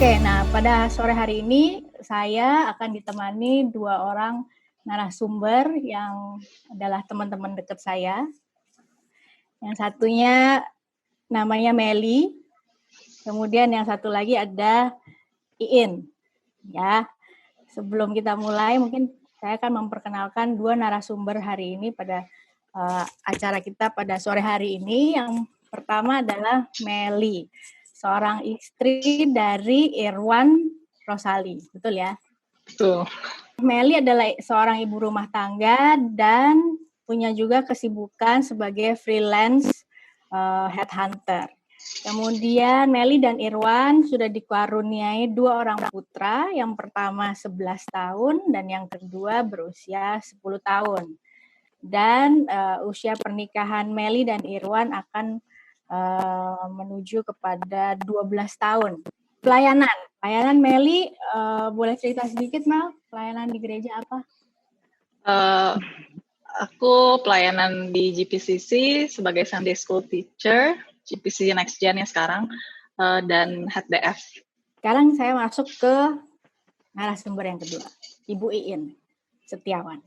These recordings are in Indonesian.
Oke, nah pada sore hari ini saya akan ditemani dua orang narasumber yang adalah teman-teman dekat saya. Yang satunya namanya Meli, kemudian yang satu lagi ada Iin. Ya, sebelum kita mulai, mungkin saya akan memperkenalkan dua narasumber hari ini pada acara kita pada sore hari ini. Yang pertama adalah Meli, seorang istri dari Irwan Rosali, betul ya? Betul. Meli adalah seorang ibu rumah tangga dan punya juga kesibukan sebagai freelance headhunter. Kemudian Meli dan Irwan sudah dikaruniai dua orang putra, yang pertama 11 tahun dan yang kedua berusia 10 tahun. Dan usia pernikahan Meli dan Irwan akan menuju kepada 12 tahun. Pelayanan Meli, boleh cerita sedikit, Mel? Pelayanan di gereja apa? Aku pelayanan di GPCC sebagai Sunday School Teacher, GPCC Next Gen ya sekarang, dan Head DF. Sekarang saya masuk ke narasumber yang kedua, Ibu Iin Setiawan.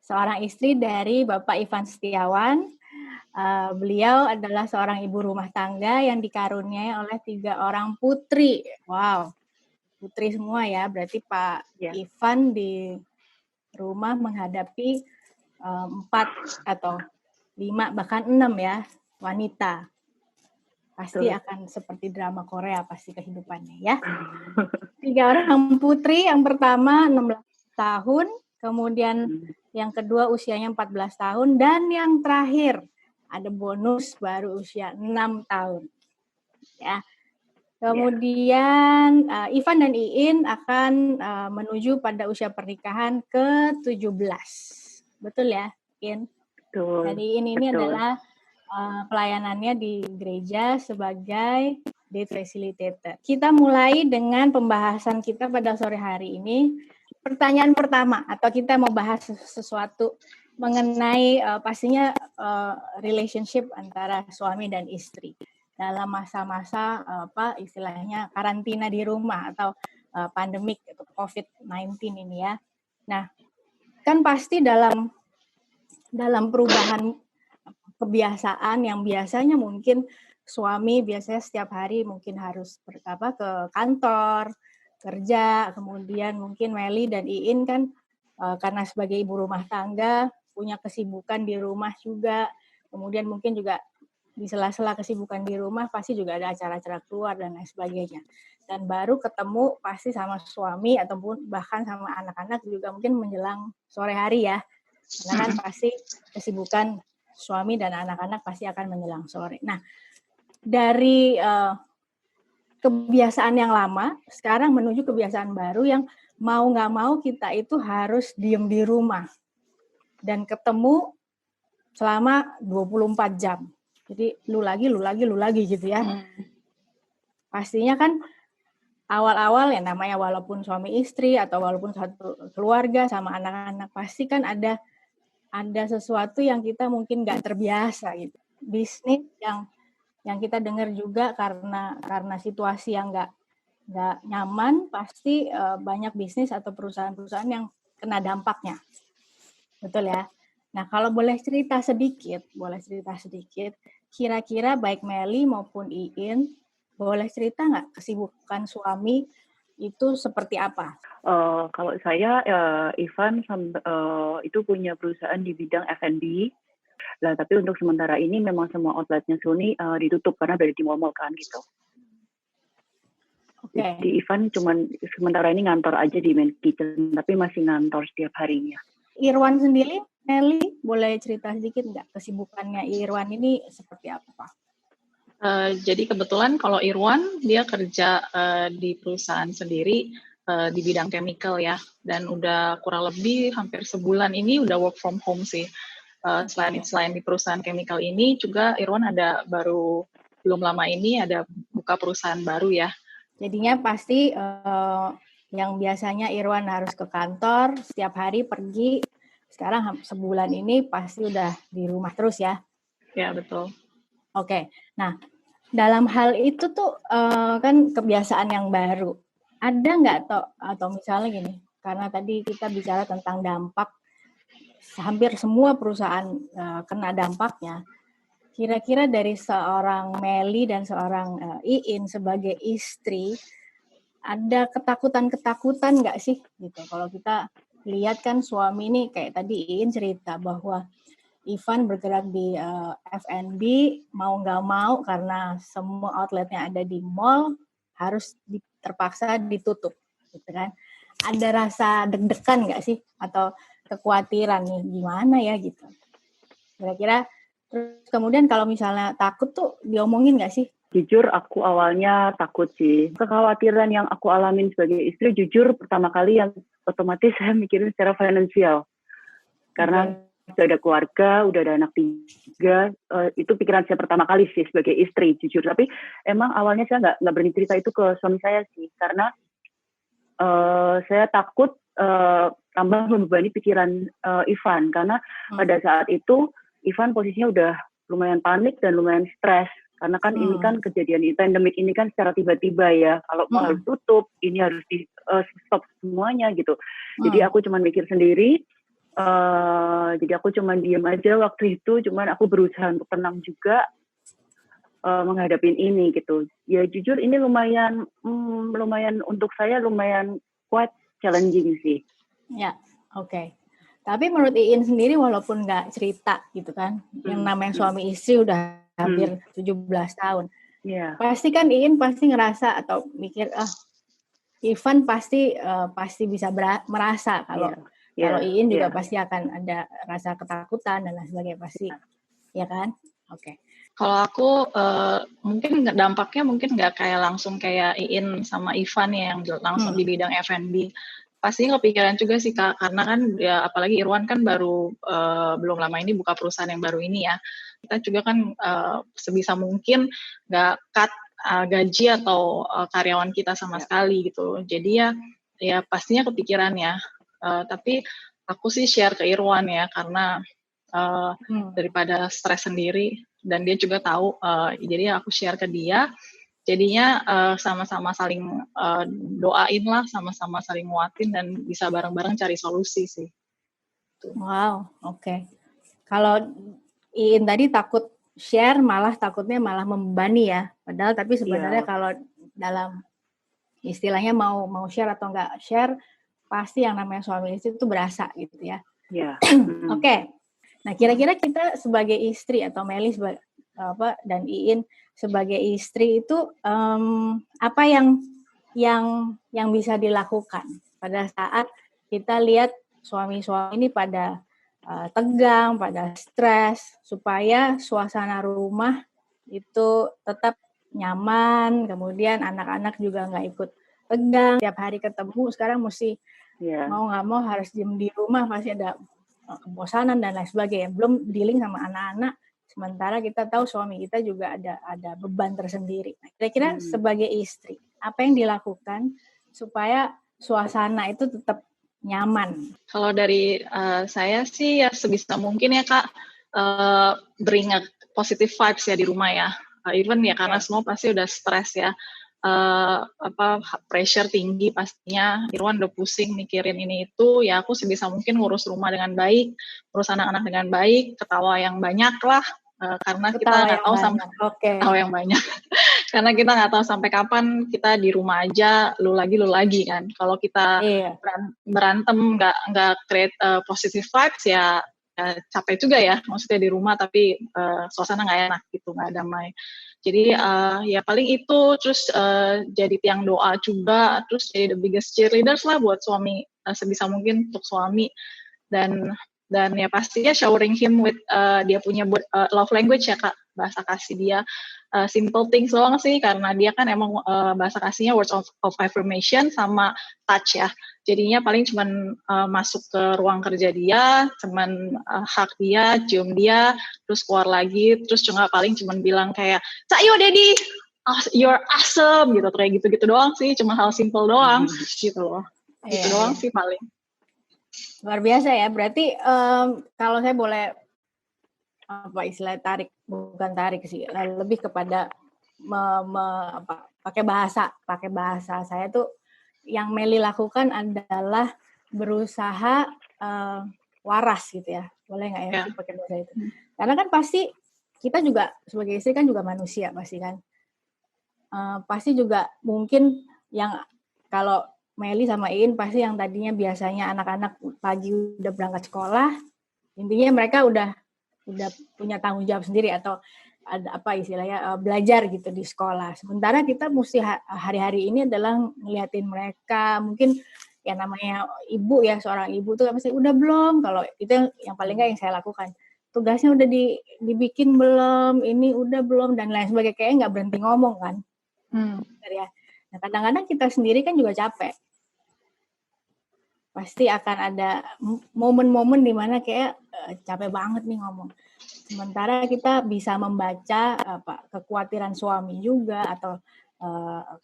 Seorang istri dari Bapak Ivan Setiawan. Beliau adalah seorang ibu rumah tangga yang dikaruniai oleh 3 orang putri. Wow, putri semua ya. Berarti Pak Ivan di rumah menghadapi 4 atau 5 bahkan 6 ya wanita. Pasti akan seperti drama Korea pasti kehidupannya ya. 3 orang putri, yang pertama 16 tahun, kemudian yang kedua usianya 14 tahun, dan yang terakhir ada bonus baru usia 6 tahun. Ya. Kemudian Ivan dan Iin akan menuju pada usia pernikahan ke-17. Betul ya, Iin? Betul. Dan Iin ini adalah pelayanannya di gereja sebagai date facilitator. Kita mulai dengan pembahasan kita pada sore hari ini. Pertanyaan pertama, atau kita mau bahas sesuatu mengenai pastinya relationship antara suami dan istri dalam masa-masa istilahnya karantina di rumah atau pandemik COVID-19 ini ya. Nah, kan pasti dalam perubahan kebiasaan yang biasanya mungkin suami biasanya setiap hari mungkin harus ke kantor, kerja, kemudian mungkin Meli dan Iin kan karena sebagai ibu rumah tangga punya kesibukan di rumah juga, kemudian mungkin juga di sela-sela kesibukan di rumah pasti juga ada acara-acara keluar dan lain sebagainya. Dan baru ketemu pasti sama suami ataupun bahkan sama anak-anak juga mungkin menjelang sore hari ya. Karena kan pasti kesibukan suami dan anak-anak pasti akan menjelang sore. Nah, dari kebiasaan yang lama sekarang menuju kebiasaan baru yang mau nggak mau kita itu harus diem di rumah dan ketemu selama 24 jam. Jadi lu lagi gitu ya. Pastinya kan awal-awal ya namanya walaupun suami istri atau walaupun satu keluarga sama anak-anak pasti kan ada sesuatu yang kita mungkin nggak terbiasa gitu. Bisnis yang kita dengar juga karena situasi yang nggak nyaman, pasti banyak bisnis atau perusahaan-perusahaan yang kena dampaknya. Betul ya? Nah, kalau boleh cerita sedikit, kira-kira baik Meli maupun Iin, boleh cerita nggak kesibukan suami itu seperti apa? Kalau saya, Ivan itu punya perusahaan di bidang F&B. Lah, tapi untuk sementara ini memang semua outletnya Sony ditutup karena udah di mall-mall kan gitu. Okay. Jadi Ivan cuman sementara ini ngantor aja di main kitchen, tapi masih ngantor setiap harinya. Irwan sendiri, Meli, boleh cerita sedikit nggak kesibukannya Irwan ini seperti apa? Jadi kebetulan kalau Irwan dia kerja di perusahaan sendiri di bidang chemical ya, dan udah kurang lebih hampir sebulan ini udah work from home sih. Selain di perusahaan chemical ini juga Irwan ada belum lama ini ada buka perusahaan baru ya. Jadinya pasti yang biasanya Irwan harus ke kantor setiap hari pergi, sekarang sebulan ini pasti udah di rumah terus ya? Ya, betul. Oke. Nah, dalam hal itu tuh kan kebiasaan yang baru. Ada nggak atau misalnya gini, karena tadi kita bicara tentang dampak, hampir semua perusahaan kena dampaknya. Kira-kira dari seorang Meli dan seorang Iin sebagai istri, ada ketakutan-ketakutan nggak sih gitu? Kalau kita lihat kan suami ini kayak tadi Iin cerita bahwa Ivan bergerak di F&B mau nggak mau karena semua outletnya ada di mall harus terpaksa ditutup, gitu kan? Ada rasa deg-degan nggak sih atau kekhawatiran nih gimana ya gitu? Kira-kira terus kemudian kalau misalnya takut tuh diomongin nggak sih? Jujur aku awalnya takut sih. Kekhawatiran yang aku alamin sebagai istri, jujur pertama kali yang otomatis saya mikirin secara finansial. Karena udah ada keluarga, udah ada anak 3, itu pikiran saya pertama kali sih sebagai istri, jujur. Tapi emang awalnya saya nggak berani cerita itu ke suami saya sih, karena saya takut tambah membebani pikiran Ivan, karena pada saat itu Ivan posisinya udah lumayan panik dan lumayan stres, karena kan ini kan kejadian pandemik ini kan secara tiba-tiba ya, kalau mau harus tutup, ini harus di stop semuanya gitu. Jadi aku cuma mikir sendiri. Jadi aku cuma diem aja waktu itu, cuman aku berusaha untuk tenang juga menghadapin ini gitu. Ya jujur ini lumayan untuk saya lumayan quite challenging sih. Ya, oke. Tapi menurut Iin sendiri walaupun nggak cerita gitu kan, yang namanya suami istri udah hampir 17 tahun. Pasti kan Iin pasti ngerasa atau mikir Ivan pasti bisa merasa kalau Iin juga pasti akan ada rasa ketakutan dan lain sebagainya pasti, ya kan? Oke. Kalau aku mungkin dampaknya mungkin nggak kayak langsung kayak Iin sama Ivan ya yang langsung di bidang F&B. Pasti kepikiran juga sih Kak, karena kan ya apalagi Irwan kan baru belum lama ini buka perusahaan yang baru ini ya. Kita juga kan sebisa mungkin nggak cut gaji atau karyawan kita sama sekali gitu. Jadi ya pastinya kepikiran ya. Tapi aku sih share ke Irwan ya, karena daripada stres sendiri, dan dia juga tahu, jadi aku share ke dia, jadinya sama-sama saling doain lah, sama-sama saling nguatin, dan bisa bareng-bareng cari solusi sih. Wow, oke. Kalau Iin tadi takut share, takutnya malah membebani ya, padahal tapi sebenarnya kalau dalam istilahnya mau share atau nggak share, pasti yang namanya suami istri itu berasa gitu ya. Oke. Nah, kira-kira kita sebagai istri atau Meli dan Iin sebagai istri itu apa yang bisa dilakukan pada saat kita lihat suami-suami ini pada tegang, pada stres, supaya suasana rumah itu tetap nyaman, kemudian anak-anak juga nggak ikut tegang, tiap hari ketemu, sekarang mesti mau nggak mau harus diem di rumah, pasti ada kebosanan dan lain sebagainya. Belum dealing sama anak-anak, sementara kita tahu suami kita juga ada beban tersendiri. Nah, kira-kira sebagai istri, apa yang dilakukan supaya suasana itu tetap nyaman? Kalau dari saya sih ya sebisa mungkin ya Kak, bring a positive vibes ya di rumah ya. Even ya karena semua pasti udah stres ya. Pressure tinggi pastinya, Irwan udah pusing mikirin ini itu, ya aku sebisa mungkin ngurus rumah dengan baik, ngurus anak-anak dengan baik, ketawa yang banyak lah, karena kita nggak tahu tahu yang banyak, karena kita nggak tahu sampai kapan kita di rumah aja, lu lagi kan. Kalau kita berantem nggak create positive vibes ya capek juga ya, maksudnya di rumah tapi suasana nggak enak gitu, nggak damai. Jadi ya paling itu, terus jadi tiang doa juga, terus jadi the biggest cheerleaders lah buat suami, sebisa mungkin untuk suami, dan ya pastinya showering him with dia punya love language ya Kak, bahasa kasih dia, simple things doang sih, karena dia kan emang bahasa kasihnya words of affirmation sama touch ya, jadinya paling cuman masuk ke ruang kerja dia, cuman hug dia, cium dia, terus keluar lagi, terus juga paling cuman bilang kayak, "Sayo Daddy, you're awesome," gitu, kayak gitu-gitu doang sih, cuma hal simple doang, gitu loh. Gitu doang sih paling. Luar biasa ya, berarti kalau saya boleh apa istilah bukan tarik sih, lebih kepada pakai bahasa saya tuh yang Meli lakukan adalah berusaha waras gitu ya, boleh nggak ya pakai bahasa itu? Karena kan pasti kita juga sebagai istri kan juga manusia pasti kan, pasti juga mungkin yang kalau Meli sama Iin pasti yang tadinya biasanya anak-anak pagi udah berangkat sekolah, intinya mereka udah punya tanggung jawab sendiri atau ada apa istilahnya belajar gitu di sekolah. Sementara kita mesti hari-hari ini adalah ngeliatin mereka, mungkin ya namanya ibu ya, seorang ibu tuh pasti udah belum, kalau itu yang paling nggak yang saya lakukan. Tugasnya udah dibikin belum, ini udah belum, dan lain sebagainya, kayaknya nggak berhenti ngomong kan. Ya. Nah, kadang-kadang kita sendiri kan juga capek. Pasti akan ada momen-momen di mana kayak capek banget nih ngomong. Sementara kita bisa membaca kekhawatiran suami juga atau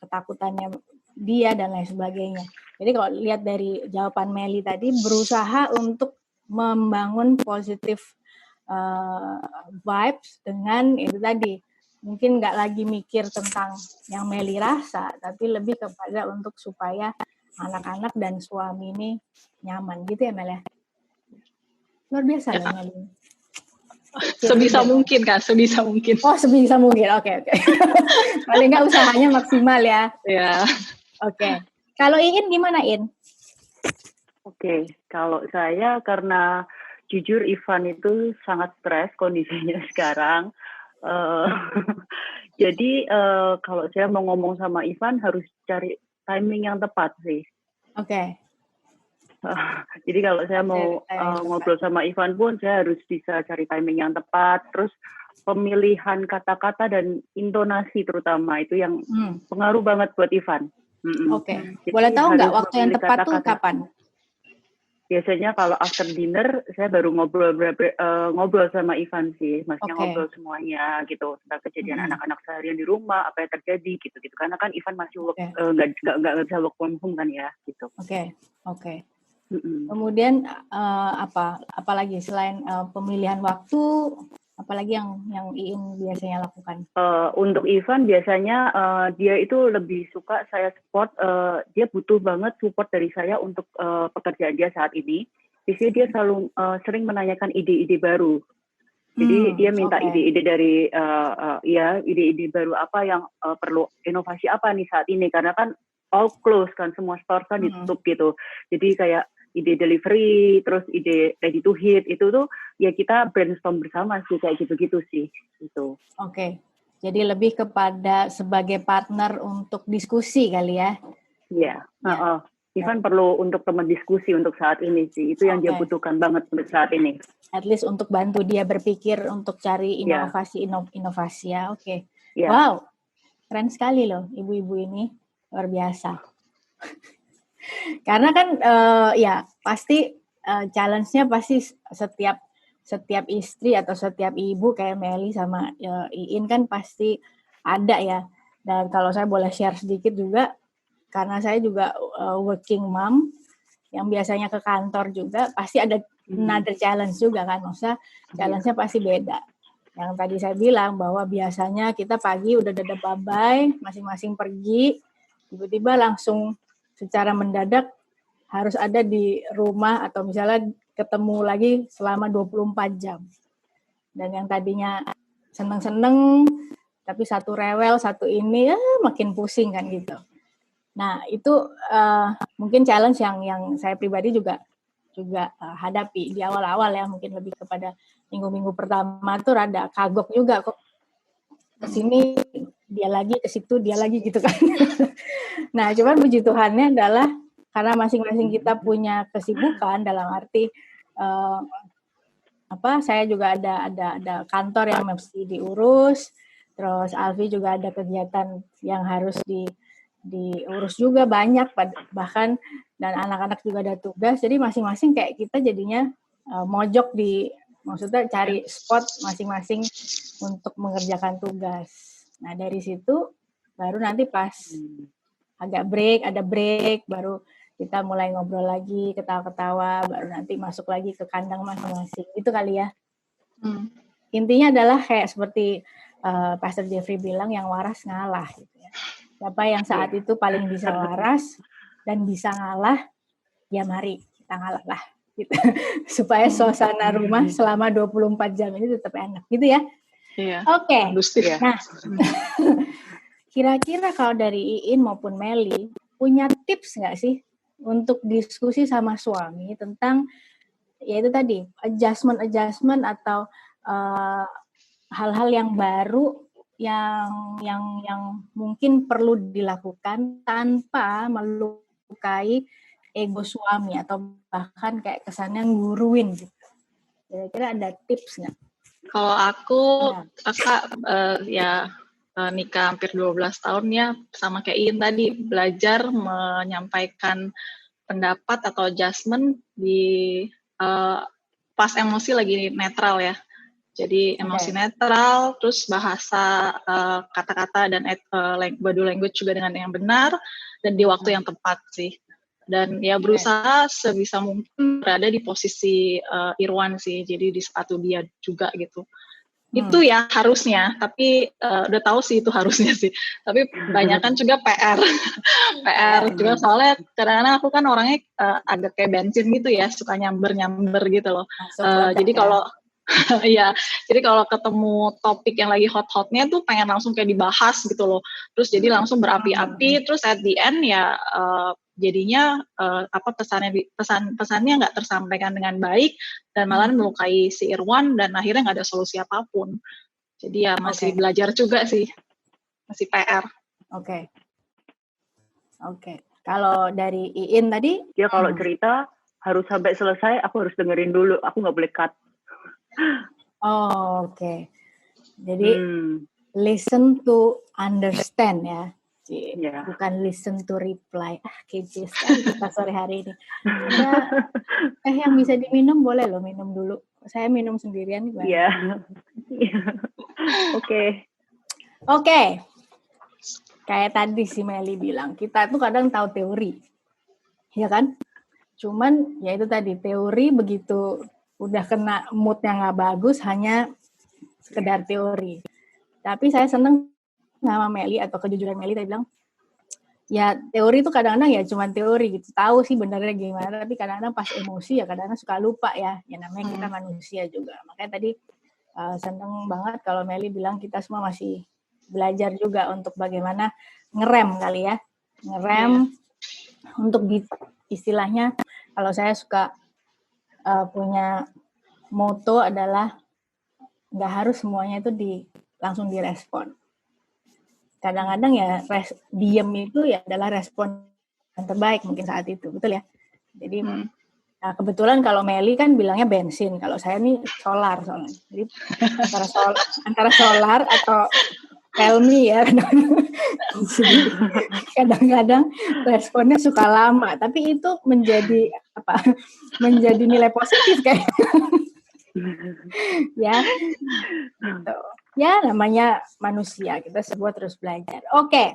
ketakutannya dia dan lain sebagainya. Jadi kalau lihat dari jawaban Meli tadi, berusaha untuk membangun positif vibes dengan itu tadi. Mungkin nggak lagi mikir tentang yang Meli rasa, tapi lebih kepada untuk supaya anak-anak dan suami ini nyaman gitu ya Mel ya. Luar biasa loh Meli. Sebisa mungkin kan, sebisa mungkin. Oh, sebisa mungkin. Oke. Paling nggak usahanya maksimal ya. Ya. Oke. Kalau Iin gimana, In? Oke, kalau saya karena jujur Ivan itu sangat stres kondisinya sekarang. Jadi kalau saya mau ngomong sama Ivan harus cari timing yang tepat sih. Oke. Jadi kalau saya mau ngobrol sama Ivan pun saya harus bisa cari timing yang tepat. Terus pemilihan kata-kata dan intonasi terutama itu yang pengaruh banget buat Ivan. Oke. Boleh tahu nggak waktu yang tepat tuh kapan? Biasanya kalau after dinner saya baru ngobrol sama Ivan sih, maksudnya ngobrol semuanya gitu tentang kejadian anak-anak seharian di rumah, apa yang terjadi gitu. Karena kan Ivan masih nggak bisa work from home kan ya gitu. Oke. Kemudian apa lagi selain pemilihan waktu, apalagi yang Iin biasanya lakukan? Untuk Ivan biasanya dia itu lebih suka saya support, dia butuh banget support dari saya untuk pekerjaan dia saat ini. Di sini dia selalu sering menanyakan ide-ide baru. Jadi dia minta ide-ide dari ide-ide baru apa yang perlu, inovasi apa nih saat ini, karena kan all close kan, semua store kan ditutup gitu. Jadi kayak ide delivery, terus ide ready to hit, itu tuh ya kita brainstorm bersama sih, kayak gitu-gitu sih. Gitu. Oke. Jadi lebih kepada sebagai partner untuk diskusi kali ya? Iya. Ivan perlu untuk teman diskusi untuk saat ini sih. Itu yang dia butuhkan banget untuk saat ini. At least untuk bantu dia berpikir untuk cari inovasi ya. Oke. Yeah. Wow, keren sekali loh ibu-ibu ini, luar biasa. Karena kan pasti challenge-nya pasti setiap istri atau setiap ibu kayak Meli sama Iin kan pasti ada ya. Dan kalau saya boleh share sedikit juga, karena saya juga working mom yang biasanya ke kantor juga, pasti ada another challenge juga kan, maksudnya challenge-nya pasti beda. Yang tadi saya bilang bahwa biasanya kita pagi udah dadah bye-bye, masing-masing pergi, tiba-tiba langsung secara mendadak harus ada di rumah atau misalnya ketemu lagi selama 24 jam. Dan yang tadinya seneng-seneng, tapi satu rewel, satu ini, makin pusing kan gitu. Nah itu mungkin challenge yang saya pribadi juga hadapi di awal-awal ya, mungkin lebih kepada minggu-minggu pertama tuh rada kagok juga kok, kesini dia lagi, ke situ dia lagi gitu kan. Nah cuman puji Tuhannya adalah karena masing-masing kita punya kesibukan, dalam arti saya juga ada kantor yang mesti diurus, terus Alfi juga ada kegiatan yang harus diurus juga banyak, bahkan dan anak-anak juga ada tugas, jadi masing-masing kayak kita jadinya mojok maksudnya cari spot masing-masing untuk mengerjakan tugas. Nah dari situ baru nanti pas ada break, baru kita mulai ngobrol lagi, ketawa-ketawa, baru nanti masuk lagi ke kandang masing-masing. Itu kali ya. Intinya adalah kayak seperti Pastor Jeffrey bilang yang waras ngalah gitu ya. Siapa yang saat itu paling bisa waras dan bisa ngalah, ya mari kita ngalah lah gitu. Supaya suasana rumah selama 24 jam ini tetap enak gitu ya. Iya. Oke. Ya. Nah, kira-kira kalau dari Iin maupun Meli punya tips nggak sih untuk diskusi sama suami tentang ya itu tadi adjustment atau hal-hal yang baru yang mungkin perlu dilakukan tanpa melukai ego suami atau bahkan kayak kesannya nguruin gitu. Kira-kira ada tips nggak? Kalau aku, kakak nikah hampir 12 tahun ya, sama kayak Iin tadi, belajar menyampaikan pendapat atau adjustment di pas emosi lagi netral ya. Jadi emosi netral, terus bahasa kata-kata dan body language juga dengan yang benar, dan di waktu yang tepat sih. Dan ya berusaha sebisa mungkin berada di posisi Irwan sih, jadi di sepatu dia juga gitu. Itu ya harusnya, tapi udah tahu sih itu harusnya sih. Tapi banyak kan juga PR. PR juga soalnya kadang-kadang aku kan orangnya agak kayak bensin gitu ya, suka nyamber gitu loh. Jadi kalau iya, jadi kalau ketemu topik yang lagi hot-hotnya tuh pengen langsung kayak dibahas gitu loh. Terus jadi langsung berapi-api, terus at the end ya jadinya pesannya nggak tersampaikan dengan baik dan malah melukai si Irwan dan akhirnya nggak ada solusi apapun. Jadi ya masih belajar juga sih, masih PR. Oke. Kalau dari Iin tadi? Ya kalau cerita harus sampai selesai, aku harus dengerin dulu, aku nggak boleh cut. Oke. Jadi listen to understand ya. Bukan listen to reply. Kece sekali kita sore hari ini. Ada yang bisa diminum boleh loh, minum dulu. Saya minum sendirian gimana? Iya. Oke. Kayak tadi si Meli bilang, kita tuh kadang tahu teori. Ya kan? Cuman ya itu tadi, teori begitu udah kena mood-nya nggak bagus, hanya sekedar teori. Tapi saya seneng sama Meli atau kejujuran Meli tadi bilang, ya teori itu kadang-kadang ya cuma teori gitu, tahu sih benernya gimana, tapi kadang-kadang pas emosi ya kadang-kadang suka lupa ya namanya kita manusia juga. Makanya tadi seneng banget kalau Meli bilang kita semua masih belajar juga untuk bagaimana ngerem kali ya, untuk istilahnya kalau saya suka punya moto adalah nggak harus semuanya itu langsung direspon. Kadang-kadang ya diem itu ya adalah respon yang terbaik mungkin saat itu, betul ya. Jadi kebetulan kalau Meli kan bilangnya bensin, kalau saya nih solar soalnya. Jadi antara solar atau Helmi ya, kadang-kadang responnya suka lama, tapi itu menjadi nilai positif kayak ya, gitu. Ya namanya manusia, kita semua terus belajar. Oke.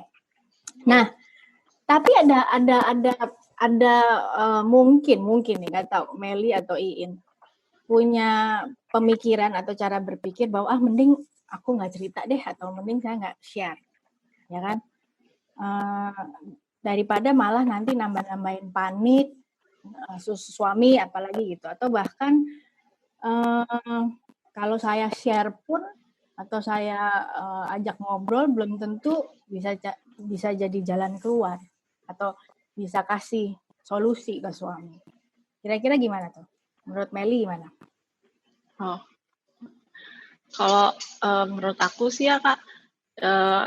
Nah, tapi ada mungkin nih, nggak tahu Meli atau Iin punya pemikiran atau cara berpikir bahwa mending aku nggak cerita deh, atau mending saya nggak share, ya kan? Daripada malah nanti nambah-nambahin panik suami apalagi gitu, atau bahkan kalau saya share pun atau saya ajak ngobrol belum tentu bisa jadi jalan keluar atau bisa kasih solusi ke suami. Kira-kira gimana tuh? Menurut Meli gimana? Kalau menurut aku sih ya Kak,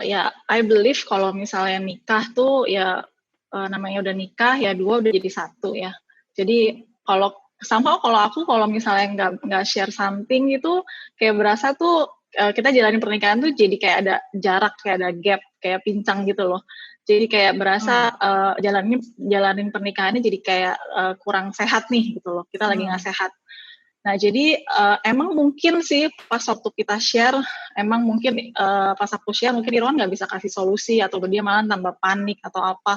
ya I believe kalau misalnya nikah tuh ya namanya udah nikah ya dua udah jadi satu ya. Jadi kalau misalnya nggak share something itu kayak berasa tuh kita jalanin pernikahan tuh jadi kayak ada jarak, kayak ada gap, kayak pincang gitu loh. Jadi kayak berasa jalanin pernikahannya jadi kayak kurang sehat nih gitu loh. Kita lagi nggak sehat. Nah, jadi emang mungkin sih pas waktu kita share, pas aku share mungkin Irwan nggak bisa kasih solusi atau dia malah tambah panik atau apa.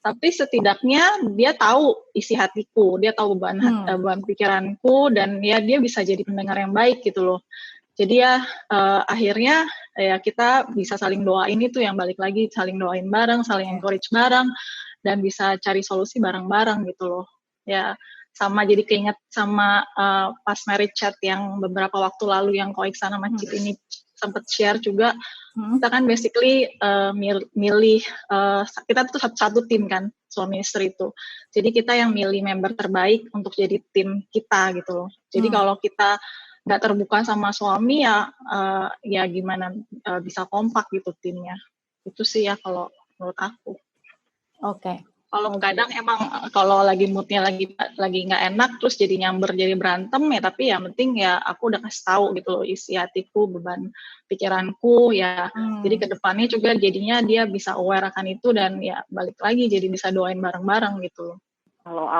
Tapi setidaknya dia tahu isi hatiku, dia tahu beban pikiranku, dan ya dia bisa jadi pendengar yang baik gitu loh. Jadi ya akhirnya ya kita bisa saling doain, itu yang balik lagi, saling doain bareng, saling encourage bareng, dan bisa cari solusi bareng-bareng gitu loh. Ya sama jadi keinget sama pas marriage chat yang beberapa waktu lalu yang Ko Iksan sama Cit ini sempat share juga. Kita kan basically milih, kita tuh satu tim kan, suami istri itu. Jadi kita yang milih member terbaik untuk jadi tim kita gitu loh. Jadi kalau kita nggak terbuka sama suami ya gimana bisa kompak gitu timnya. Itu sih ya kalau menurut aku. Oke. Kalau kadang emang kalau lagi moodnya lagi nggak enak terus jadi nyamber jadi berantem ya, tapi yang penting ya aku udah kasih tahu gitu loh isi hatiku, beban pikiranku ya. Jadi kedepannya juga jadinya dia bisa aware akan itu dan ya balik lagi jadi bisa doain bareng-bareng gitu. Kalau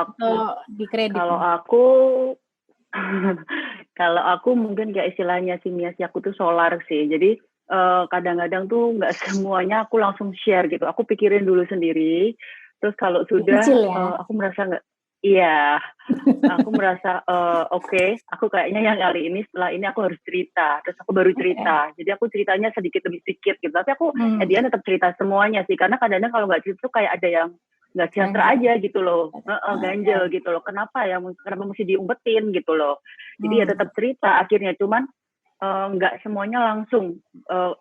aku mungkin kayak istilahnya simia aku tuh solar sih. Jadi kadang-kadang tuh nggak semuanya aku langsung share gitu. Aku pikirin dulu sendiri. Terus kalau sudah, aku merasa aku merasa oke, aku kayaknya yang kali ini setelah ini aku harus cerita. Terus aku baru cerita. Jadi aku ceritanya sedikit demi sedikit gitu. Tapi aku dia tetap cerita semuanya sih. Karena kadang-kadang kalau nggak cerita tuh kayak ada yang nggak sejahtera aja gitu loh. Ganjel gitu loh. Kenapa mesti diumpetin gitu loh. Jadi ya tetap cerita akhirnya. Cuman nggak semuanya langsung.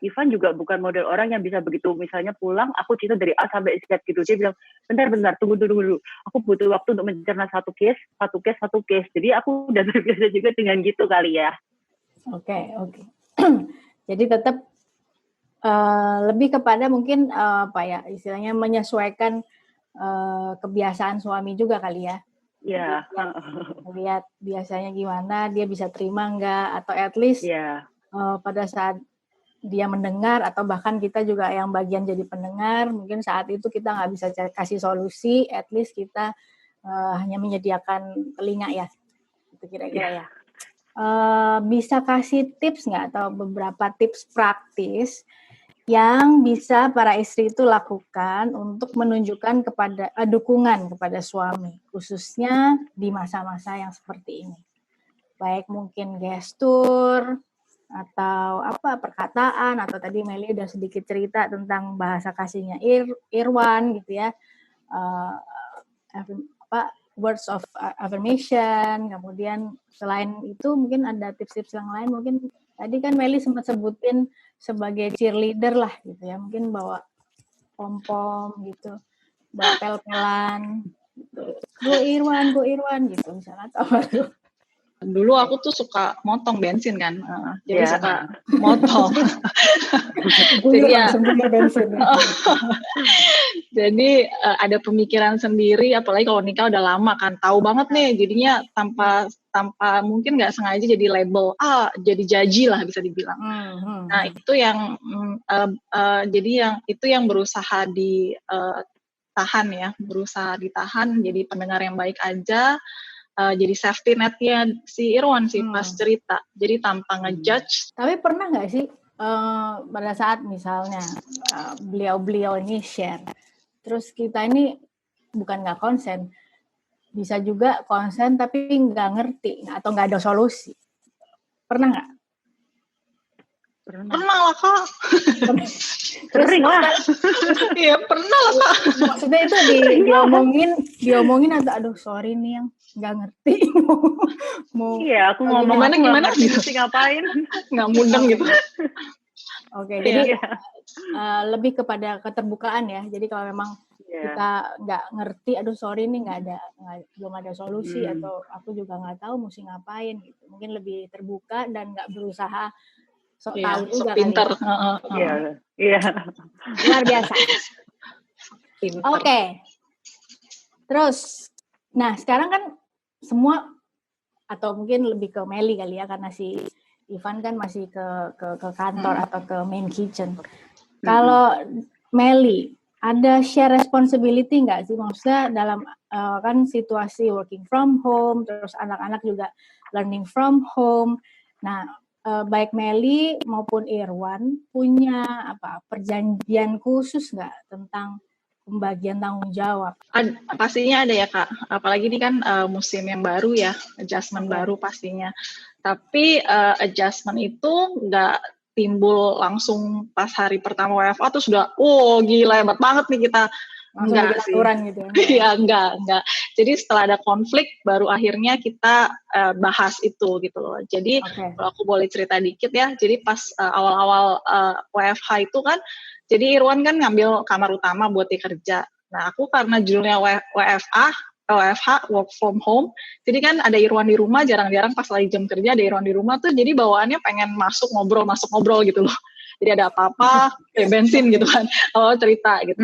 Ivan juga bukan model orang yang bisa begitu, misalnya pulang, aku cerita dari A sampai Z gitu. Dia bilang, bentar, tunggu dulu. Aku butuh waktu untuk mencerna satu case. Jadi aku udah terbiasa juga dengan gitu kali ya. Oke. Jadi tetap lebih kepada mungkin istilahnya menyesuaikan kebiasaan suami juga kali ya. Iya. Lihat biasanya gimana, dia bisa terima nggak, atau at least pada saat dia mendengar, atau bahkan kita juga yang bagian jadi pendengar, mungkin saat itu kita nggak bisa kasih solusi, at least kita hanya menyediakan telinga ya, itu kira-kira ya. Bisa kasih tips nggak, atau beberapa tips praktis yang bisa para istri itu lakukan untuk menunjukkan kepada dukungan kepada suami, khususnya di masa-masa yang seperti ini. Baik mungkin gestur atau perkataan, atau tadi Meli udah sedikit cerita tentang bahasa kasihnya Irwan gitu ya. Words of affirmation. Kemudian selain itu mungkin ada tips-tips yang lain, mungkin tadi kan Meli sempat sebutin sebagai cheerleader lah gitu ya, mungkin bawa pom-pom gitu, bawa pel-pelan gitu. Go Irwan gitu misalnya, atau Dulu aku tuh suka motong bensin kan, jadi suka motong. Jadi langsung punya bensin. Jadi ada pemikiran sendiri, apalagi kalau nikah udah lama kan, tahu banget nih, jadinya tanpa mungkin nggak sengaja jadi label, jadi jaji lah bisa dibilang. Nah itu yang jadi itu yang berusaha ditahan ya, berusaha ditahan, jadi pendengar yang baik aja. Jadi safety net-nya si Irwan sih pas cerita, jadi tanpa ngejudge. Tapi pernah nggak sih pada saat misalnya beliau ini share, terus kita ini bukan nggak konsen, bisa juga konsen tapi nggak ngerti atau nggak ada solusi, pernah nggak? Pernah lah Kak. Sering lah. Iya pernah lah Kak. Maksudnya itu diomongin atau aduh sorry nih yang nggak ngerti mau aku ngomong gimana gitu sih, ngapain nggak mudeng gitu. Oke, jadi lebih kepada keterbukaan ya. Jadi kalau memang kita nggak ngerti, aduh sorry nih belum ada solusi, atau aku juga nggak tahu mesti ngapain gitu. Mungkin lebih terbuka dan nggak berusaha sok tahu juga pinter. Iya. Luar biasa. Oke. Terus, nah sekarang kan semua, atau mungkin lebih ke Meli kali ya, karena si Ivan kan masih ke kantor atau ke main kitchen. Kalau Meli, ada share responsibility nggak sih? Maksudnya dalam kan situasi working from home, terus anak-anak juga learning from home. Nah, baik Meli maupun Irwan punya perjanjian khusus nggak tentang pembagian tanggung jawab? Pastinya ada ya Kak, apalagi ini kan musim yang baru ya, adjustment baru pastinya. Tapi adjustment itu nggak timbul langsung pas hari pertama WFA tuh sudah, gila hebat banget nih kita. Langsung Enggak bikin sih. aturan gitu. Iya, enggak. Jadi setelah ada konflik, baru akhirnya kita bahas itu gitu loh. Jadi kalau aku boleh cerita dikit ya, jadi pas awal-awal WFH itu kan, jadi Irwan kan ngambil kamar utama buat dia kerja. Nah, aku karena judulnya WFH, work from home, jadi kan ada Irwan di rumah, jarang-jarang pas lagi jam kerja ada Irwan di rumah tuh, jadi bawaannya pengen masuk ngobrol gitu loh. Jadi ada apa-apa, kayak bensin gitu kan, cerita gitu.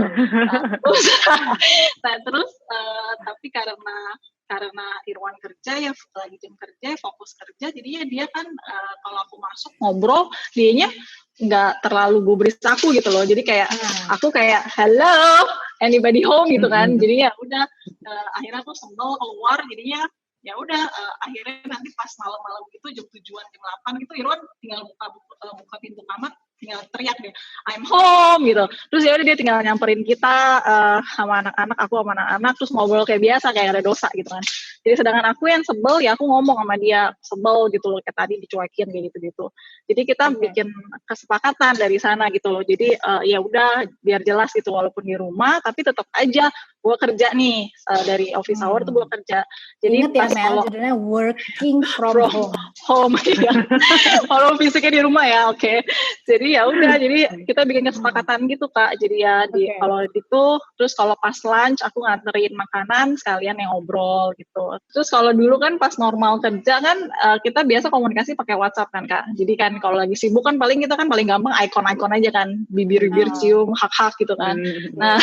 Terus tapi karena Irwan kerja ya, lagi jam kerja, fokus kerja, jadinya dia kan kalau aku masuk ngobrol, dianya nggak terlalu gubris aku gitu loh. Jadi kayak aku kayak hello, anybody home gitu kan. Jadi ya udah akhirnya aku sebel keluar, jadinya ya udah akhirnya nanti pas malam-malam gitu jam 7-an jam 8 gitu Irwan tinggal buka pintu kamar, tinggal teriak deh, I'm home gitu. Terus ya udah dia tinggal nyamperin kita sama anak-anak, aku sama anak-anak, terus ngobrol kayak biasa, kayak ada dosa gitu kan. Jadi sedangkan aku yang sebel ya aku ngomong sama dia, sebel gitu loh, kayak tadi dicuekin kayak gitu-gitu. Jadi kita bikin kesepakatan dari sana gitu loh. Jadi ya udah biar jelas gitu, walaupun di rumah tapi tetap aja gue kerja nih dari office hour tuh gue kerja. Jadi ingat ya Mel, judulnya working from home ya. Kalau fisiknya di rumah ya, oke. Jadi ya udah, jadi kita bikin kesepakatan gitu Kak. Jadi ya kalau itu, terus kalau pas lunch aku nganterin makanan sekalian yang ngobrol gitu. Terus kalau dulu kan pas normal kerja kan kita biasa komunikasi pakai WhatsApp kan Kak. Jadi kan kalau lagi sibuk kan kita kan paling gampang icon-icon aja kan, bibir-bibir cium, hak-hak gitu kan. Nah,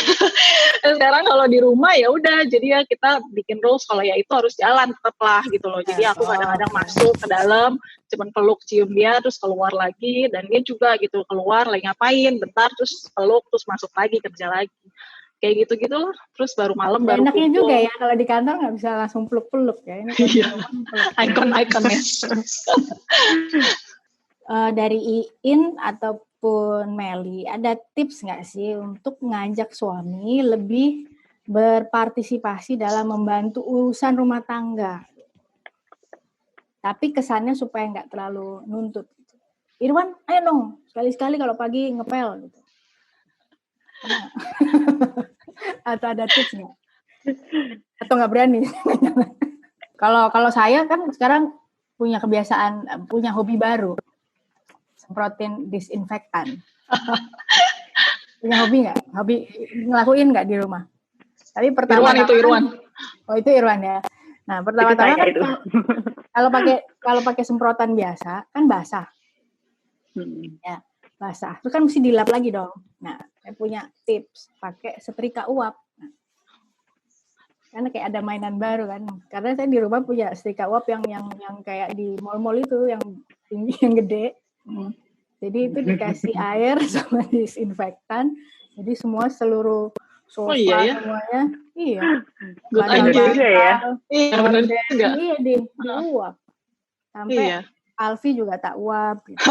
sekarang kalau di rumah ya udah, jadi ya kita bikin rules kalau ya itu harus jalan tetap lah gitu loh. Jadi aku kadang-kadang masuk ke dalam, cuman peluk cium dia, terus keluar lagi, dan dia juga gitu keluar lagi ngapain, bentar terus peluk, terus masuk lagi kerja lagi. Kayak gitu-gitu lah. Terus baru malam baru enaknya kumpul. Juga ya kalau di kantor nggak bisa langsung peluk-peluk ya. Ini icon-iconnya. Dari Iin ataupun Meli, ada tips nggak sih untuk ngajak suami lebih berpartisipasi dalam membantu urusan rumah tangga? Tapi kesannya supaya nggak terlalu nuntut. Irwan, ayo dong, sekali-sekali kalau pagi ngepel. Gitu. Atau ada tips nggak? Atau nggak berani? Kalau saya kan sekarang punya kebiasaan, punya hobi baru. Semprotin disinfektan. Punya hobi nggak? Hobi ngelakuin nggak di rumah? Tapi pertama Irwan. Oh itu Irwan ya. Nah pertama-tama kan kalau pakai semprotan biasa kan basah. Ya basah. Terus kan mesti dilap lagi dong. Nah saya punya tips pakai setrika uap. Nah, karena kayak ada mainan baru kan. Karena saya di rumah punya setrika uap yang kayak di mall-mall itu yang tinggi yang gede. Jadi itu dikasih air sama disinfektan. Jadi seluruh sofa semuanya. Iya. Good idea ya. Iya diuap. Sampai Alfi juga tak uap gitu.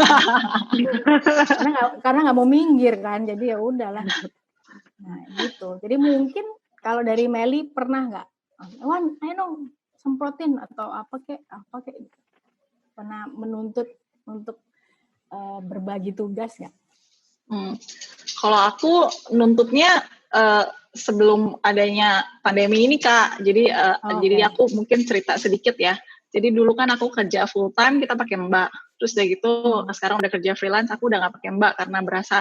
karena nggak mau minggir kan. Jadi ya udahlah. Nah, gitu. Jadi mungkin kalau dari Meli pernah nggak? Wan, ayo dong semprotin atau apa kek pernah menuntut untuk berbagi tugas nggak? Kalau aku nuntutnya sebelum adanya pandemi ini Kak, jadi aku mungkin cerita sedikit ya. Jadi dulu kan aku kerja full time kita pakai Mbak, terus udah gitu sekarang udah kerja freelance aku udah nggak pakai Mbak karena berasa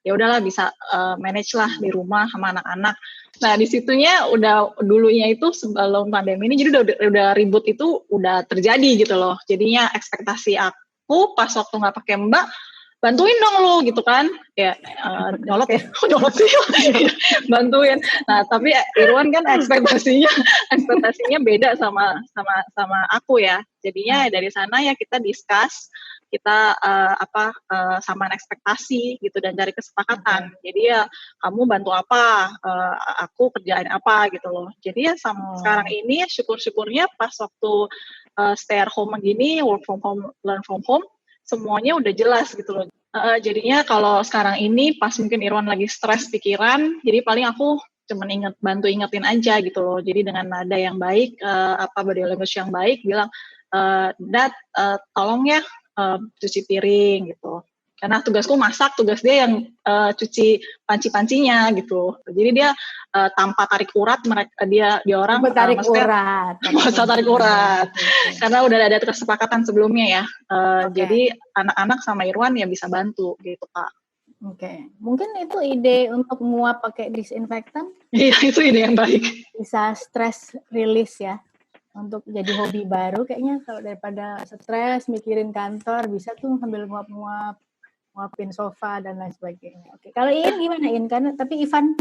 ya udahlah bisa manage lah di rumah sama anak-anak. Nah di situnya udah dulunya itu sebelum pandemi ini jadi udah ribut itu udah terjadi gitu loh. Jadinya ekspektasi aku pas waktu nggak pakai Mbak, bantuin dong lu gitu kan, ya nyolot sih, bantuin. Nah tapi Irwan kan ekspektasinya beda sama aku ya. Jadinya dari sana ya kita discuss, kita samaan ekspektasi gitu dan cari kesepakatan. Jadi ya kamu bantu apa, aku kerjain apa gitu loh. Jadi ya sekarang ini syukur-syukurnya pas waktu stay at home begini, work from home, learn from home, semuanya udah jelas gitu loh. Jadinya kalau sekarang ini pas mungkin Irwan lagi stres pikiran, jadi paling aku cuman bantu ingetin aja gitu loh. Jadi dengan nada yang baik, body language yang baik, bilang, Dad, tolong ya cuci piring gitu. Karena tugasku masak, tugas dia yang cuci panci-pancinya gitu. Jadi dia tanpa tarik urat, dia orang tarik urat. Masa tarik urat. Karena udah ada kesepakatan sebelumnya ya. Jadi anak-anak sama Irwan ya bisa bantu gitu Kak. Oke, mungkin itu ide untuk nguap pakai disinfektan. Iya, itu ide yang baik. Bisa stress release ya. Untuk jadi hobi baru kayaknya, kalau daripada stres mikirin kantor, bisa tuh sambil nguap-nguap, nguapin sofa dan lain sebagainya. Oke, kalau Iin gimana Iin? Karena tapi Ivan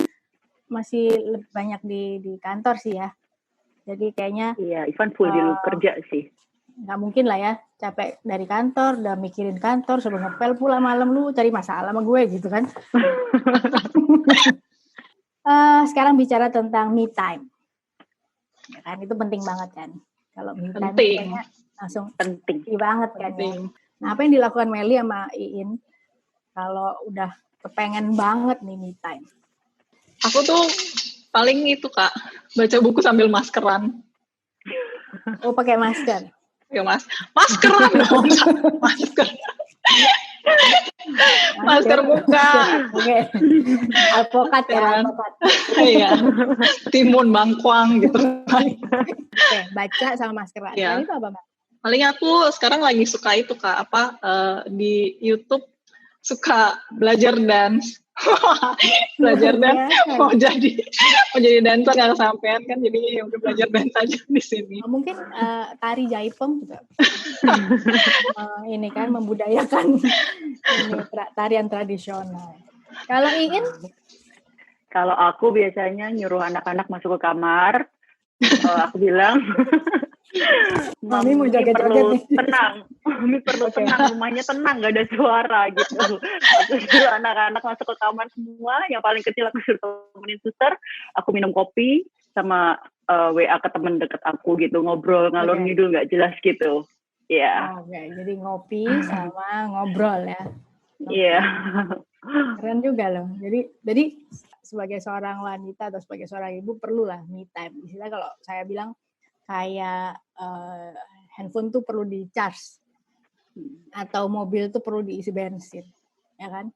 masih lebih banyak di kantor sih ya. Jadi kayaknya iya, Ivan full di kerja sih. Nggak mungkin lah ya, capek dari kantor, udah mikirin kantor, suruh ngepel pula malam, lu cari masalah sama gue gitu kan. Sekarang bicara tentang me time. Ya kan, itu penting banget kan. Kalau me time kayaknya langsung penting banget kan ya. Nah, apa yang dilakukan Meli sama Iin kalau udah kepengen banget nih me time? Aku tuh paling itu Kak, baca buku sambil maskeran. Oh, pakai masker? Ya maskeran dong, masker. Masker muka. Oke. Alpukat ya, alpukat. Iya. Timun bangkuang gitu. Oke, baca sama maskeran. Ya. Itu apa, Mbak? Paling aku sekarang lagi suka itu Kak, di YouTube suka belajar dance. Belajar dance mau jadi dancer nggak kesampean kan, jadi udah belajar dance aja di sini. Mungkin tari jaipong juga ini kan membudayakan ini tarian tradisional. Kalau Iin? Kalau aku biasanya nyuruh anak-anak masuk ke kamar, aku bilang Mami mau jaga-jaga perlu nih. Tenang, Mami perlu tenang, rumahnya tenang, gak ada suara gitu. Aku suruh anak-anak masuk ke kamar semua, yang paling kecil aku suruh temenin suster, aku minum kopi, sama WA ke temen deket aku gitu, ngobrol, ngalor ngidul gak jelas gitu. Iya. Yeah. Jadi ngopi sama ngobrol ya. Iya. Keren juga loh. Jadi sebagai seorang wanita atau sebagai seorang ibu perlulah me time. Istilah kalau saya bilang kayak handphone tuh perlu di charge atau mobil tuh perlu diisi bensin, ya kan?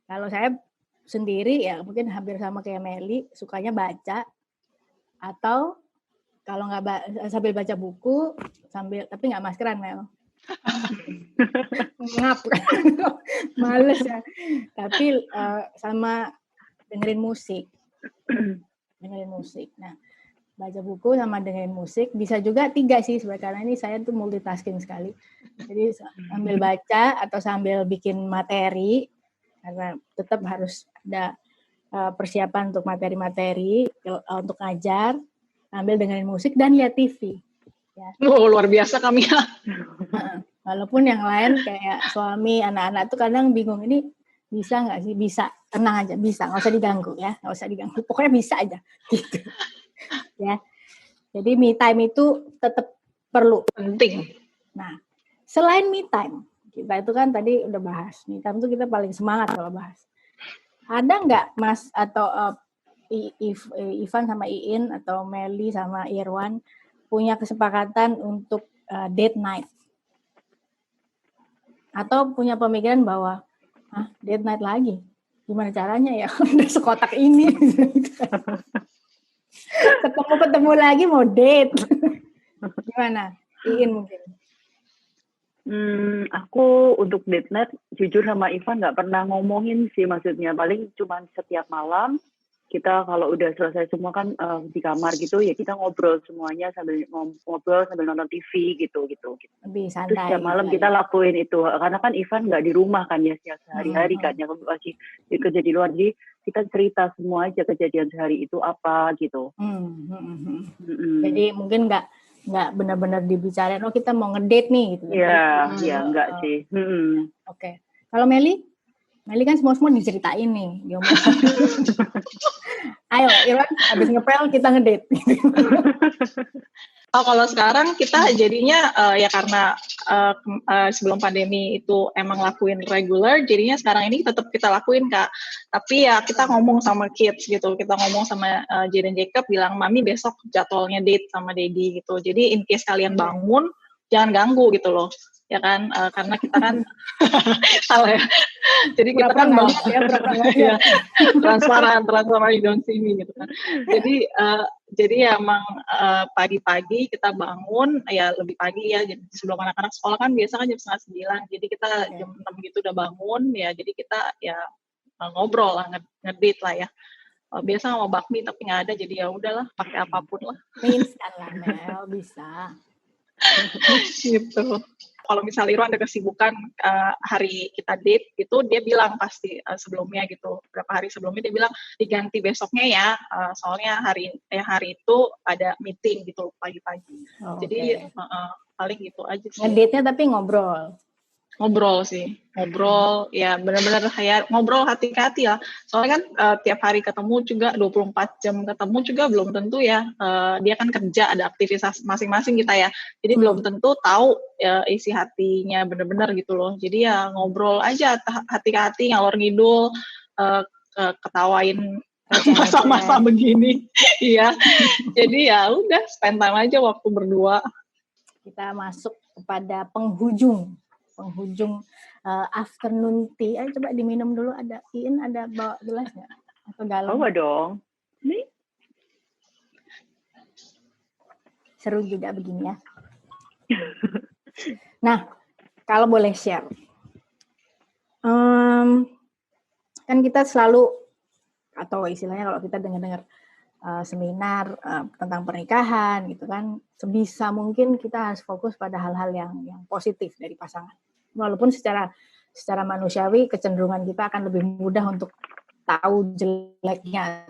Kalau saya sendiri ya mungkin hampir sama kayak Meli, sukanya baca atau kalau nggak sambil baca buku tapi nggak maskeran Mel. Ngap, males ya. Tapi sama dengerin musik. Nah, baca buku sama dengerin musik, bisa juga 3 sih sebenarnya, karena ini saya tuh multitasking sekali. Jadi sambil baca atau sambil bikin materi, karena tetap harus ada persiapan untuk materi-materi untuk ngajar, sambil dengerin musik dan lihat TV. Ya. Oh, luar biasa kami ya. Walaupun yang lain kayak suami, anak-anak tuh kadang bingung, ini bisa nggak sih? Bisa, tenang aja, bisa, nggak usah diganggu ya, nggak usah diganggu, pokoknya bisa aja gitu. Ya, jadi me time itu tetap perlu, penting. Nah, selain me time, kita itu kan tadi udah bahas me time itu kita paling semangat kalau bahas. Ada nggak Mas atau Ivan sama Iin atau Meli sama Irwan punya kesepakatan untuk date night? Atau punya pemikiran bahwa date night lagi? Gimana caranya ya? Udah sekotak ini. Ketemu lagi mau date. Gimana? Iin mungkin. Aku untuk date night jujur sama Ivan nggak pernah ngomongin sih, maksudnya paling cuma setiap malam kita kalau udah selesai semua kan di kamar gitu ya kita ngobrol semuanya sambil ngobrol sambil nonton TV gitu. Lebih santai. Terus setiap malam kita lakuin itu karena kan Ivan nggak di rumah kan ya sehari-hari kan ya masih kerja di luar, jadi kita cerita semua aja kejadian sehari itu apa gitu. Jadi mungkin nggak benar-benar dibicarain, oh kita mau ngedate nih gitu. Iya, enggak sih. Oke. Kalau Meli kan semua diceritain nih. Ayo, Irwan, habis ngepel kita ngedate. Kalau sekarang kita jadinya ya karena sebelum pandemi itu emang lakuin regular, jadinya sekarang ini tetap kita lakuin Kak. Tapi ya kita ngomong sama kids gitu, kita ngomong sama Jay dan Jacob bilang, Mami besok jadwalnya date sama Daddy gitu. Jadi in case kalian bangun, jangan ganggu gitu loh, ya kan, karena kita kan salah ya. Jadi kita kan ya, transparan you don't see me gitu kan. Jadi emang pagi-pagi kita bangun ya lebih pagi ya, jadi sebelum anak-anak sekolah kan biasa kan jam 8:30, jadi kita jam 6 gitu udah bangun ya, jadi kita ya ngobrol lah, ngedate lah ya. Biasa mau bakmi tapi nggak ada, jadi ya udahlah pakai apapun lah. Instan lah Mel, bisa. Gitu. Kalau misalnya Irwan ada kesibukan hari kita date gitu, dia bilang pasti sebelumnya gitu, berapa hari sebelumnya dia bilang diganti besoknya ya, soalnya hari itu ada meeting gitu pagi-pagi. Jadi paling gitu aja sih. Ngedate-nya tapi ngobrol sih, ya benar-benar kayak ngobrol hati ke hati ya. Soalnya kan tiap hari ketemu juga 24 jam ketemu juga belum tentu ya. Dia kan kerja, ada aktivitas masing-masing kita ya. Jadi belum tentu tahu isi hatinya benar-benar gitu loh. Jadi ya ngobrol aja hati ke hati, ngalor ngidul, ketawain masa-masa begini. Iya. Jadi ya udah spend time aja waktu berdua. Kita masuk kepada penghujung afternoon tea. Ayo coba diminum dulu. Ada Iin, ada bawa gelas nggak? Atau galon? Bawa dong. Nih. Seru juga begini ya. Nah, kalau boleh share. Kan kita selalu, atau istilahnya kalau kita dengar-dengar seminar tentang pernikahan gitu kan, sebisa mungkin kita harus fokus pada hal-hal yang positif dari pasangan. Walaupun secara manusiawi kecenderungan kita akan lebih mudah untuk tahu jeleknya,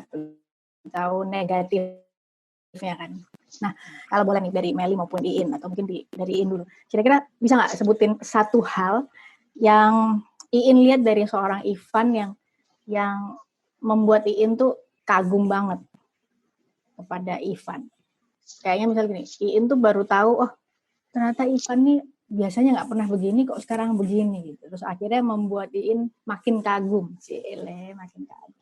tahu negatifnya kan. Nah, kalau boleh nih dari Meli maupun Iin, atau mungkin dari Iin dulu, kira-kira bisa nggak sebutin satu hal yang Iin lihat dari seorang Ivan yang membuat Iin tuh kagum banget kepada Ivan. Kayaknya misalnya gini, Iin tuh baru tahu, oh ternyata Ivan nih biasanya nggak pernah begini kok sekarang begini gitu. Terus akhirnya membuat Iin makin kagum. Makin kagum.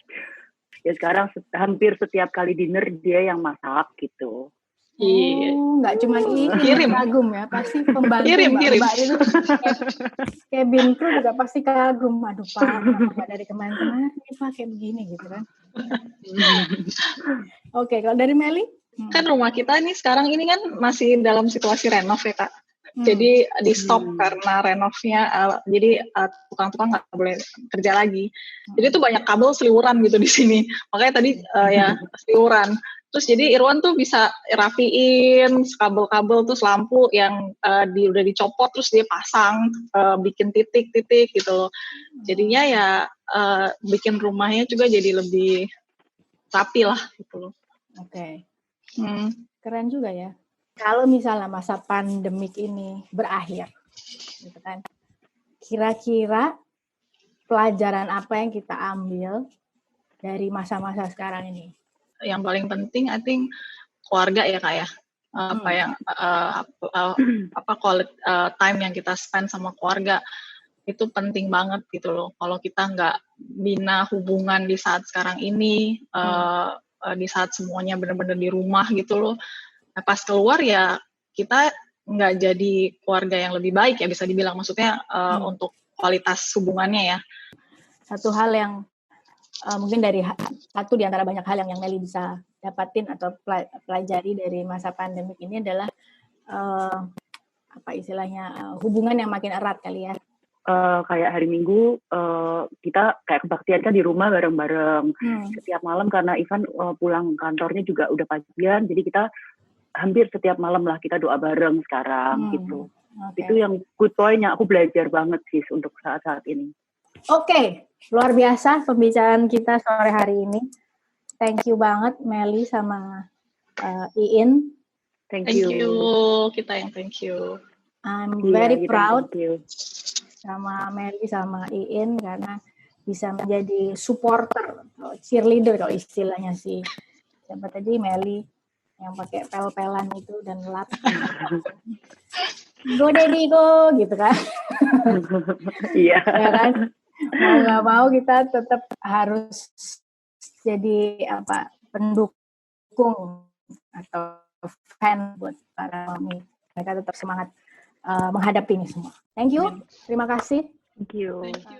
Ya sekarang hampir setiap kali dinner dia yang masak gitu. Nggak cuma Iin kagum ya, pasti pembantu mbak itu cabin crew juga pasti kagum. Aduh Pak dari kemarin pakai begini gitu kan. Oke, kalau dari Meli? Kan rumah kita nih sekarang ini kan masih dalam situasi renov ya Kak. Jadi di stop karena renovnya, jadi tukang-tukang nggak boleh kerja lagi. Jadi tuh banyak kabel seliuran gitu di sini. Makanya tadi ya seliuran. Terus jadi Irwan tuh bisa rapiin kabel-kabel, terus lampu yang udah dicopot terus dia pasang, bikin titik-titik gitu loh. Jadinya ya bikin rumahnya juga jadi lebih rapi lah gitu loh. Oke. Keren juga ya. Kalau misalnya masa pandemik ini berakhir, gitu kan, kira-kira pelajaran apa yang kita ambil dari masa-masa sekarang ini? Yang paling penting, I think keluarga ya Kak ya. Quality time yang kita spend sama keluarga itu penting banget gitu loh. Kalau kita nggak bina hubungan di saat sekarang ini, di saat semuanya benar-benar di rumah gitu loh. Nah, pas keluar ya kita nggak jadi keluarga yang lebih baik ya, bisa dibilang, maksudnya untuk kualitas hubungannya ya. Satu hal yang mungkin satu di antara banyak hal yang Meli bisa dapatin atau pelajari dari masa pandemik ini adalah hubungan yang makin erat kali ya. Kayak hari Minggu kita kayak kebaktian kan di rumah bareng-bareng setiap malam, karena Ivan pulang kantornya juga udah pagian, jadi kita hampir setiap malam lah kita doa bareng sekarang gitu. Okay. Itu yang good point yang aku belajar banget sih untuk saat-saat ini. Oke, luar biasa pembicaraan kita sore hari ini. Thank you banget Meli sama Iin. Thank you. Kita yang thank you. I'm very proud sama Meli sama Iin karena bisa menjadi supporter, cheerleader kalau istilahnya sih. Siapa tadi Meli yang pakai pel-pelan itu dan lap. Go Daddy go gitu kan. Iya. Ya kan? Mau nggak mau kita tetap harus jadi pendukung atau fan buat para suami. Mereka tetap semangat menghadapi ini semua. Thank you. Terima kasih. Thank you. Thank you.